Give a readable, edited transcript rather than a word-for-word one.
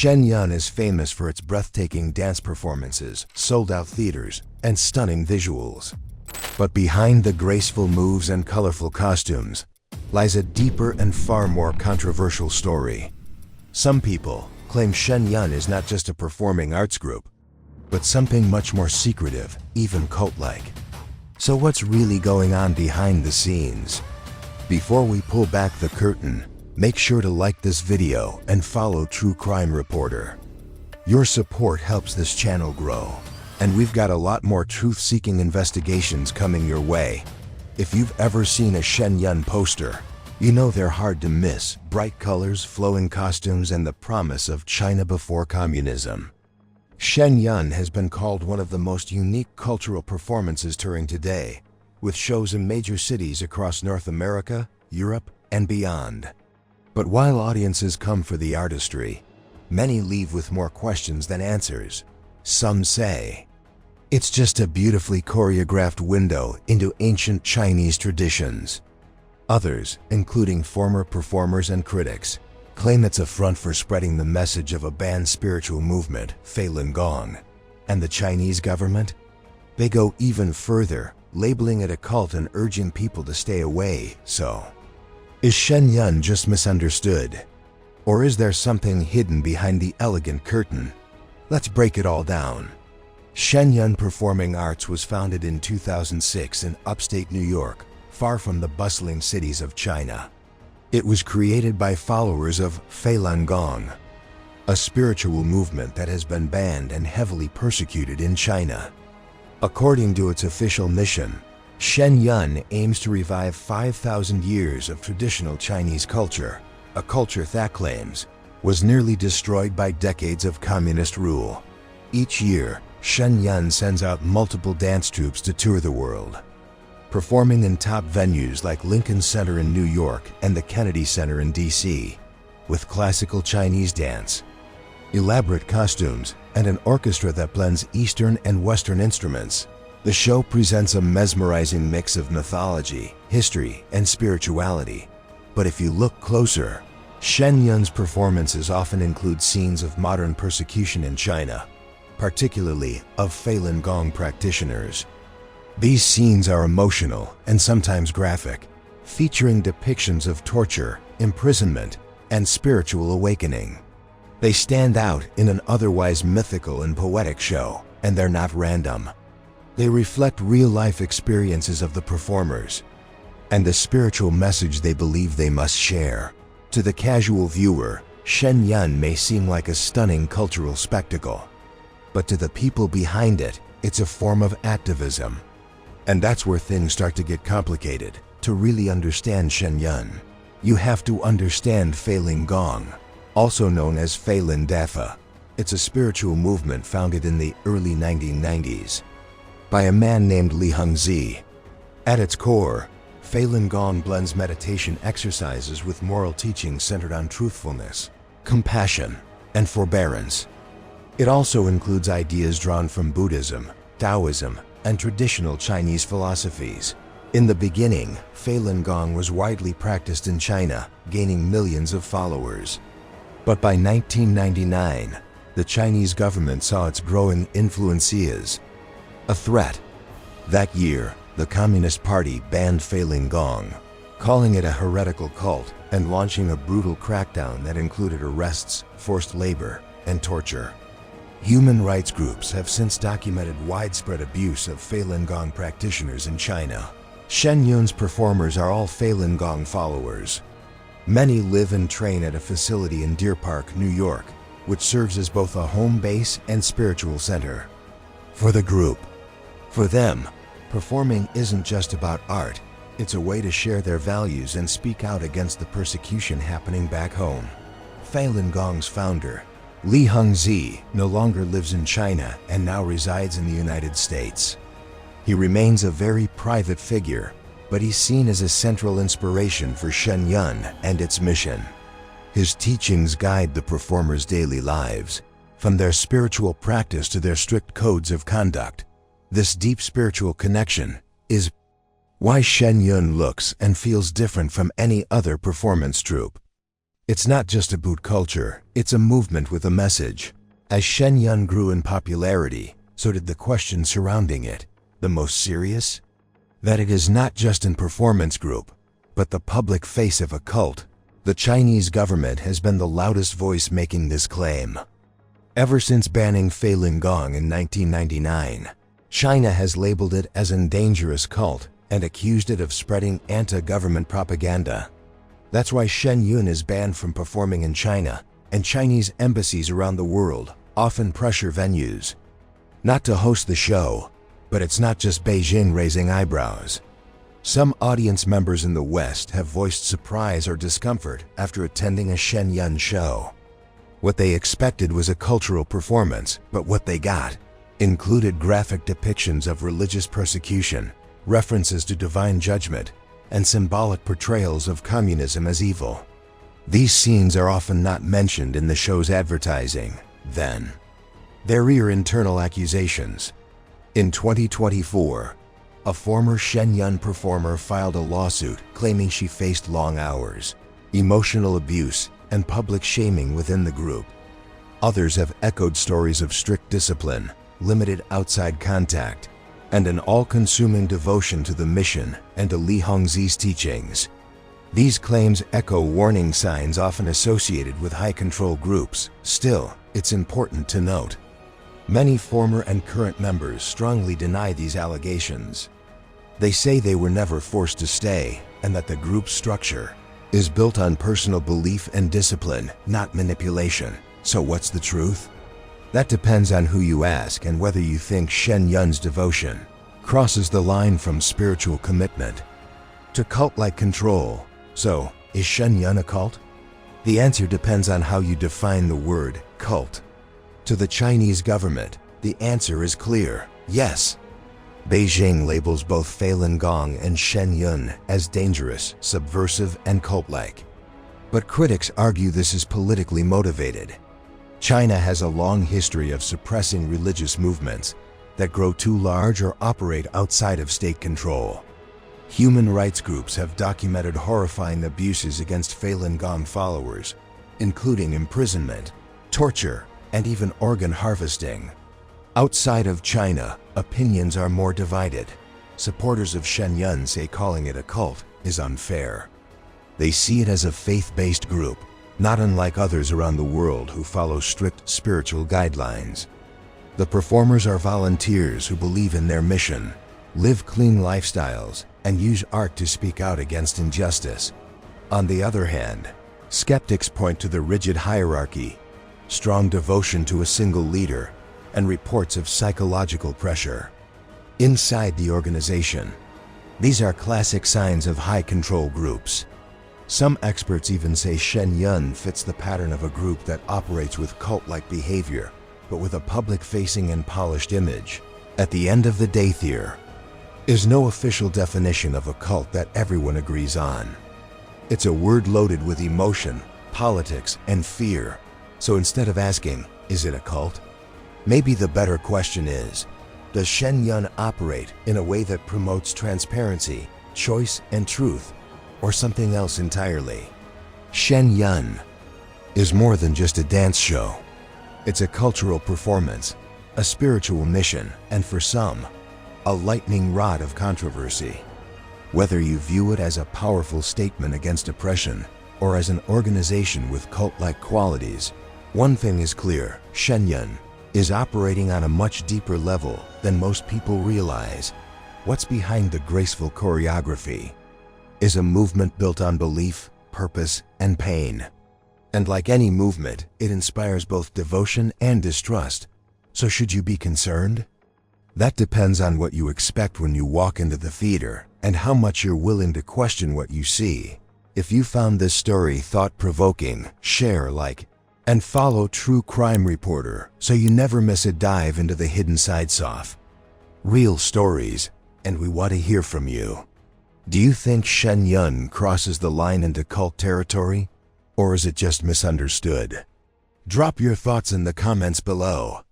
Shen is famous for its breathtaking dance performances, sold-out theaters, and stunning visuals. But behind the graceful moves and colorful costumes lies a deeper and far more controversial story. Some people claim Shen is not just a performing arts group, but something much more secretive, even cult-like. So what's really going on behind the scenes? Before we pull back the curtain, make sure to like this video and follow True Crime Reporter. Your support helps this channel grow, and we've got a lot more truth-seeking investigations coming your way. If you've ever seen a Shen poster, you know they're hard to miss: bright colors, flowing costumes, and the promise of China before communism. Shen has been called one of the most unique cultural performances touring today, with shows in major cities across North America, Europe, and beyond. But while audiences come for the artistry, many leave with more questions than answers. Some say it's just a beautifully choreographed window into ancient Chinese traditions. Others, including former performers and critics, claim it's a front for spreading the message of a banned spiritual movement, Falun Gong. And the Chinese government? They go even further, labeling it a cult and urging people to stay away. So, is Shen just misunderstood? Or is there something hidden behind the elegant curtain? Let's break it all down. Shen Performing Arts was founded in 2006 in upstate New York, far from the bustling cities of China. It was created by followers of Falun Gong, a spiritual movement that has been banned and heavily persecuted in China. According to its official mission, Shen aims to revive 5,000 years of traditional Chinese culture, a culture that claims was nearly destroyed by decades of communist rule. Each year, Shen sends out multiple dance troupes to tour the world, performing in top venues like Lincoln Center in New York and the Kennedy Center in DC, with classical Chinese dance, elaborate costumes, and an orchestra that blends Eastern and Western instruments. The show presents a mesmerizing mix of mythology, history, and spirituality. But if you look closer, Shen performances often include scenes of modern persecution in China, particularly of Falun Gong practitioners. These scenes are emotional and sometimes graphic, featuring depictions of torture, imprisonment, and spiritual awakening. They stand out in an otherwise mythical and poetic show, and they're not random. They reflect real-life experiences of the performers and the spiritual message they believe they must share. To the casual viewer, Shen may seem like a stunning cultural spectacle, but to the people behind it, it's a form of activism. And that's where things start to get complicated. To really understand Shen you have to understand Falun Gong, also known as Falun Dafa. It's a spiritual movement founded in the early 1990s by a man named Li Hongzhi. At its core, Falun Gong blends meditation exercises with moral teachings centered on truthfulness, compassion, and forbearance. It also includes ideas drawn from Buddhism, Taoism, and traditional Chinese philosophies. In the beginning, Falun Gong was widely practiced in China, gaining millions of followers. But by 1999, the Chinese government saw its growing influence as a threat. That year, the Communist Party banned Falun Gong, calling it a heretical cult and launching a brutal crackdown that included arrests, forced labor, and torture. Human rights groups have since documented widespread abuse of Falun Gong practitioners in China. Shen performers are all Falun Gong followers. Many live and train at a facility in Deer Park, New York, which serves as both a home base and spiritual center for the group. For them, performing isn't just about art, it's a way to share their values and speak out against the persecution happening back home. Falun Gong's founder, Li Hongzhi, no longer lives in China and now resides in the United States. He remains a very private figure, but he's seen as a central inspiration for Shen and its mission. His teachings guide the performers' daily lives, from their spiritual practice to their strict codes of conduct. This deep spiritual connection is why Shen looks and feels different from any other performance troupe. It's not just a boot culture, it's a movement with a message. As Shen Yun grew in popularity, so did the questions surrounding it. The most serious? That it is not just an performance group, but the public face of a cult. The Chinese government has been the loudest voice making this claim. Ever since banning Falun Gong in 1999, China has labeled it as a dangerous cult and accused it of spreading anti-government propaganda. That's why Shen Yun is banned from performing in China, and Chinese embassies around the world often pressure venues not to host the show. But it's not just Beijing raising eyebrows. Some audience members in the West have voiced surprise or discomfort after attending a Shen Yun show. What they expected was a cultural performance, but what they got included graphic depictions of religious persecution, references to divine judgment, and symbolic portrayals of communism as evil. These scenes are often not mentioned in the show's advertising. Then, there are internal accusations. In 2024, a former Shen Yun performer filed a lawsuit claiming she faced long hours, emotional abuse, and public shaming within the group. Others have echoed stories of strict discipline, limited outside contact, and an all-consuming devotion to the mission and to Li Hongzhi's teachings. These claims echo warning signs often associated with high-control groups. Still, it's important to note, many former and current members strongly deny these allegations. They say they were never forced to stay and that the group's structure is built on personal belief and discipline, not manipulation. So what's the truth? That depends on who you ask and whether you think Shen Yun's devotion crosses the line from spiritual commitment to cult-like control. So, is Shen Yun a cult? The answer depends on how you define the word cult. To the Chinese government, the answer is clear: yes. Beijing labels both Falun Gong and Shen Yun as dangerous, subversive, and cult-like. But critics argue this is politically motivated. China has a long history of suppressing religious movements that grow too large or operate outside of state control. Human rights groups have documented horrifying abuses against Falun Gong followers, including imprisonment, torture, and even organ harvesting. Outside of China, opinions are more divided. Supporters of Shen Yun say calling it a cult is unfair. They see it as a faith-based group, not unlike others around the world who follow strict spiritual guidelines. The performers are volunteers who believe in their mission, live clean lifestyles, and use art to speak out against injustice. On the other hand, skeptics point to the rigid hierarchy, strong devotion to a single leader, and reports of psychological pressure inside the organization. These are classic signs of high-control groups. Some experts even say Shen Yun fits the pattern of a group that operates with cult-like behavior, but with a public-facing and polished image. At the end of the day, there is no official definition of a cult that everyone agrees on. It's a word loaded with emotion, politics, and fear. So instead of asking, is it a cult? Maybe the better question is, does Shen Yun operate in a way that promotes transparency, choice, and truth, or something else entirely? Shen Yun is more than just a dance show. It's a cultural performance, a spiritual mission, and for some, a lightning rod of controversy. Whether you view it as a powerful statement against oppression or as an organization with cult-like qualities, one thing is clear: Shen Yun is operating on a much deeper level than most people realize. What's behind the graceful choreography is a movement built on belief, purpose, and pain. And like any movement, it inspires both devotion and distrust. So should you be concerned? That depends on what you expect when you walk into the theater and how much you're willing to question what you see. If you found this story thought-provoking, share, like, and follow True Crime Reporter so you never miss a dive into the hidden sides of real stories, and we want to hear from you. Do you think Shen Yun crosses the line into cult territory, or is it just misunderstood? Drop your thoughts in the comments below.